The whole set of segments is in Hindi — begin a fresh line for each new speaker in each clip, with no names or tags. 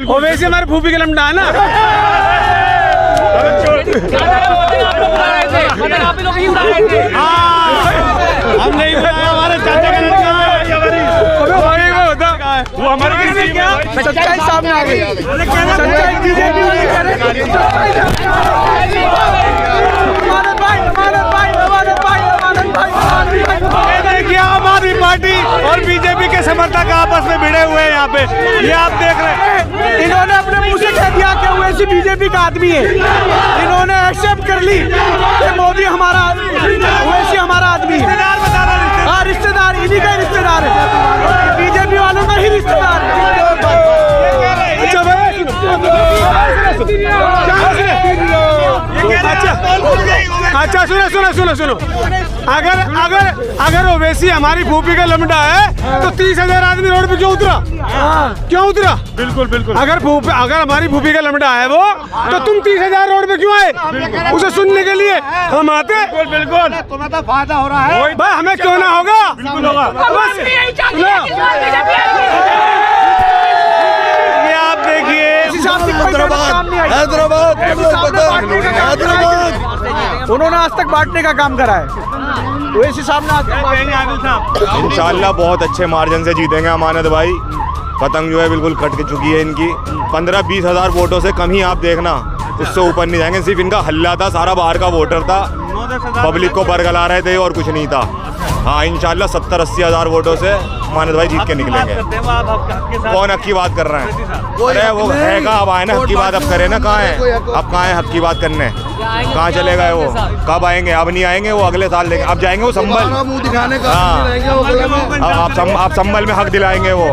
ओवैसी हमारे फूफी का लमड़ा है ना। हम नहीं बताया, हमारे चाचा का लड़का है। वो हमारे सच्चाई सामने आ गई। देखिए आम आदमी पार्टी और बीजेपी के समर्थक आपस में भिड़े हुए हैं यहाँ पे, ये आप देख रहे हैं। इन्होंने अपने मुंह से कह दिया कि ओवैसी बीजेपी का आदमी है। इन्होंने एक्सेप्ट कर ली कि मोदी हमारा, ओवैसी हमारा आदमी है। हाँ, रिश्तेदार, इन्हीं का रिश्तेदार है, बीजेपी वालों का ही रिश्तेदार है। अच्छा सुनो, अगर ओवैसी हमारी फूफी का लमड़ा है तो 30,000 आदमी रोड पे क्यों उतरा? बिल्कुल। अगर हमारी फूफी का लमड़ा है वो, तो तुम 30,000 रोड पे क्यों आए? उसे सुनने के लिए हम आते। बिल्कुल, तुम्हें तो फायदा हो रहा है भाई, हमें क्यों ना होगा? बिल्कुल होगा। ये आप देखिए, हैदराबाद उन्होंने आज तक बांटने का काम करा है। ओवैसी साहब ने
इंशाल्लाह बहुत अच्छे मार्जिन से जीतेंगे अमानत भाई। पतंग जो है बिल्कुल कट चुकी है इनकी। 15-20 हज़ार वोटों से कम ही आप देखना, उससे ऊपर नहीं जाएंगे। सिर्फ इनका हल्ला था, सारा बाहर का वोटर था, पब्लिक को बरगला रहे थे और कुछ नहीं था। हाँ, इंशाल्लाह 70-80 हज़ार वोटों से अमानत भाई जीत के निकलेंगे। कौन हक की बात कर रहे हैं? अरे वो है कहाँ? अब आए ना, हक की बात अब करें ना। कहाँ है अब? कहाँ है हक की बात करने? कहाँ चले गए वो? कब आएंगे? अब नहीं आएंगे वो, अगले साल देंगे। अब जाएंगे वो संभल। हाँ, आप संभल में हक दिलाएंगे वो।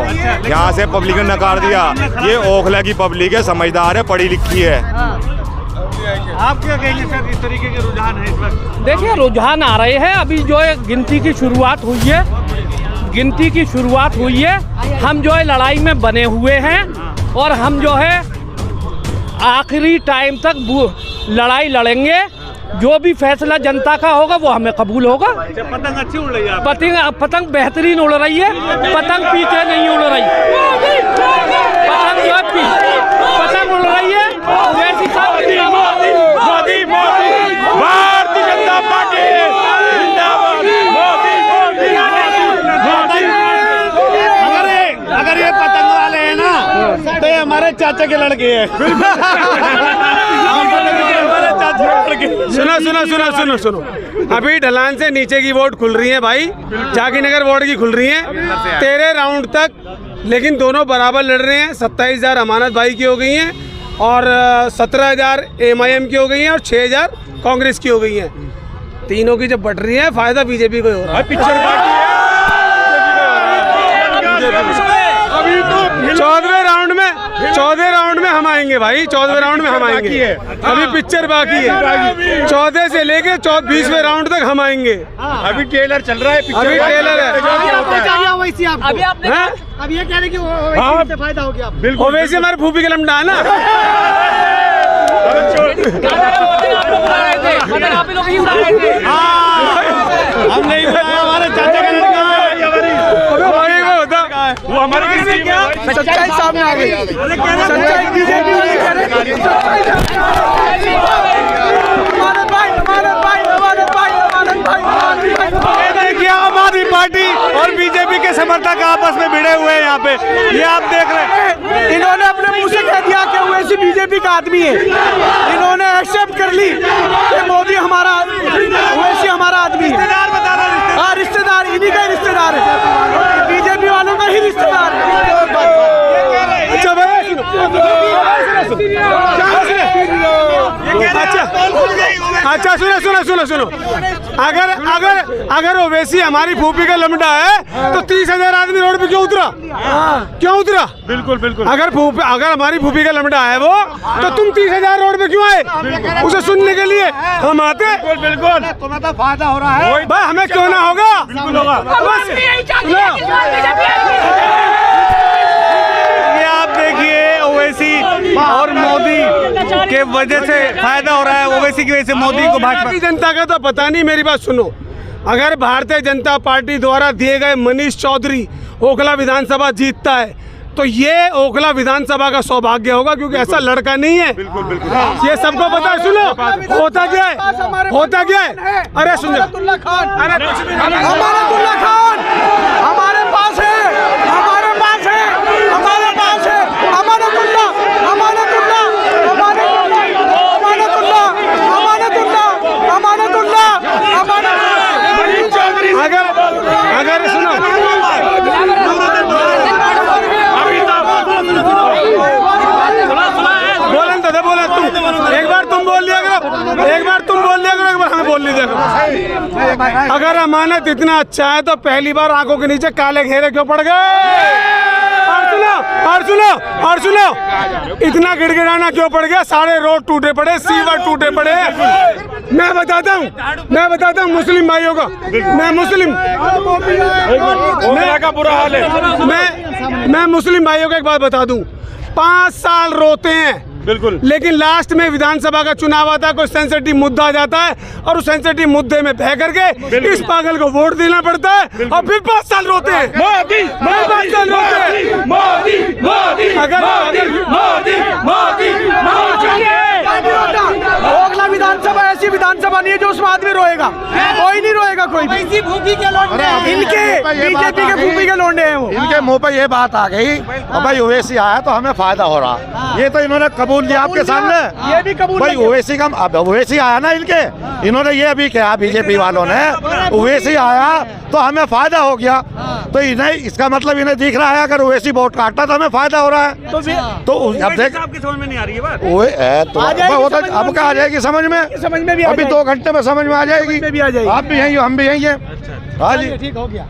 यहाँ से पब्लिक ने नकार दिया। ये ओखला की पब्लिक है, समझदार है, पढ़ी लिखी है।
आप क्या कहेंगे सर, इस तरीके के रुझान है इस वक्त?
देखिए, रुझान आ रहे हैं। अभी जो है गिनती की शुरुआत हुई है, हम जो है लड़ाई में बने हुए हैं और हम जो है आखिरी टाइम तक लड़ाई लड़ेंगे। जो भी फैसला जनता का होगा वो हमें कबूल होगा।
पतंग अच्छी उड़ रही है?
पतंग बेहतरीन उड़ रही है। पतंग पीछे नहीं उड़ रही, पतंग उड़ रही है। वैसी
भारतीय जनता पार्टी अगर ये पतंग वाले हैं ना, तो ये हमारे चाचा के लड़के हैं। सुनो, अभी ढलान से नीचे की वोट खुल रही है भाई, जाकीनगर वार्ड की खुल रही है 13 राउंड तक, लेकिन दोनों बराबर लड़ रहे हैं। 27,000 अमानत भाई की हो गई हैं और 17,000 MIM की हो गई हैं और 6,000 कांग्रेस की हो गई हैं। तीनों की जब बट रही है, फायदा बीजेपी को हो रहा है। पिक्चर अभी तो 14वें राउंड में हम आएंगे भाई, 14वें राउंड में हम आएंगे। अभी पिक्चर बाकी है, 14 से लेके 20वें राउंड तक हम आएंगे। अभी ट्रेलर चल रहा है, अभी ट्रेलर है।
अब ये कह रहे कि ओवैसी से फायदा हो गया।
बिल्कुल, ओवैसी हमारे फूफी का लमड़ा है ना। हम नहीं बताया, हमारे चाचा का लड़का है। वो हमारे सच्चाई सामने आ गई। देखिए आम आदमी पार्टी और बीजेपी के समर्थक आपस में भिड़े हुए हैं यहाँ पे, ये आप देख रहे हैं। इन्होंने अपने मुंह से कह दिया कि ओवैसी बीजेपी का आदमी है। इन्होंने एक्सेप्ट कर ली कि मोदी हमारा, ओवैसी हमारा आदमी है। हाँ, रिश्तेदार, इन्हीं का रिश्तेदार है, बीजेपी वालों का ही रिश्तेदार है। अच्छा सुनो, अगर ओवैसी हमारी फूफी का लमड़ा है तो 30,000 आदमी रोड पे क्यों उतरा? बिल्कुल। अगर हमारी फूफी का लमड़ा है वो, तो तुम 30,000 रोड पे क्यों आए? उसे सुनने के लिए हम आते। बिल्कुल, तुम्हें तो फायदा हो रहा है भाई, हमें क्यों ना होगा? बिल्कुल होगा। ये आप देखिए, ओवैसी और मोदी के वजह से फायदा हो रहा है। ओवैसी की वजह से मोदी को, भाजपा जनता का तो पता नहीं। मेरी बात सुनो, अगर भारतीय जनता पार्टी द्वारा दिए गए मनीष चौधरी ओखला विधानसभा जीतता है, तो ये ओखला विधानसभा का सौभाग्य होगा, क्योंकि ऐसा लड़का नहीं है।
बिल्कुल बिल्कुल
ये सबको पता है। सुनो होता क्या है, होता क्या है। अरे सुनो,
अमानतुल्लाह खान,
अरे कुछ भी नहीं।
अमानतुल्लाह खान हमारे पास है, हमारे पास है, हमारे पास है। अमानतुल्लाह, अमानतुल्लाह, अमानतुल्लाह, अमानतुल्लाह, अमानतुल्लाह, अमानतुल्लाह।
अगर सुनो, बोलन तो बोला तुम एक बार तुम बोल लिया करो, एक बार तुम बोल लिया करो, एक बार हमें बोल लीजिए करो। अगर अमानत इतना अच्छा है तो पहली बार आंखों के नीचे काले घेरे क्यों पड़ गए? और सुनो, इतना गिड़गिड़ाना क्यों पड़ गया? सारे रोड टूटे पड़े, सीवर टूटे पड़े। मैं बताता हूँ मुस्लिम भाइयों को, मैं मुस्लिम
का बुरा हाल है।
मैं मुस्लिम भाइयों को एक बात बता दूं, 5 साल रोते हैं
बिल्कुल,
लेकिन लास्ट में विधानसभा का चुनाव आता है, कोई सेंसिटिव मुद्दा आ जाता है और उस सेंसिटिव मुद्दे में बह करके इस पागल को वोट देना पड़ता है और फिर 5 साल रोते हैं।
मोदी,
5 साल रोते हैं।
मोदी, मोदी,
अगर
मोदी, मोदी,
ओखला विधानसभा ऐसी विधानसभा नहीं है जो उसमें आदमी रोएगा, कोई नहीं रोएगा, कोई भी। भूपी के लौंडे, इनके बीजेपी के भूपी के लौंडे हैं वो।
इनके मुंह पे ये बात आ गई और भाई ओवैसी आया तो हमें फायदा हो रहा। ये तो इन्होंने कबूल किया आपके सामने,
ये भी कबूल
भाई
किया।
ओवैसी का अब ओवैसी आया ना इनके, इन्होंने ये भी कहा बीजेपी वालों ने ओवैसी आया तो हमें फायदा हो गया। तो इन्हें इसका मतलब इन्हें दिख रहा है अगर ओवैसी वोट काटता तो हमें फायदा हो रहा है। तो अब देख
आपकी समझ में नहीं आ रही है बात।
तो अब क्या आ जाएगी समझ में?
समझ में भी आ
अभी
जाएगी।
2 घंटे में समझ में आ जाएगी।
समझ में भी आ जाएगी।
आप भी यहीं हो, हम भी यहीं हैं। हाँ जी,
ठीक हो गया।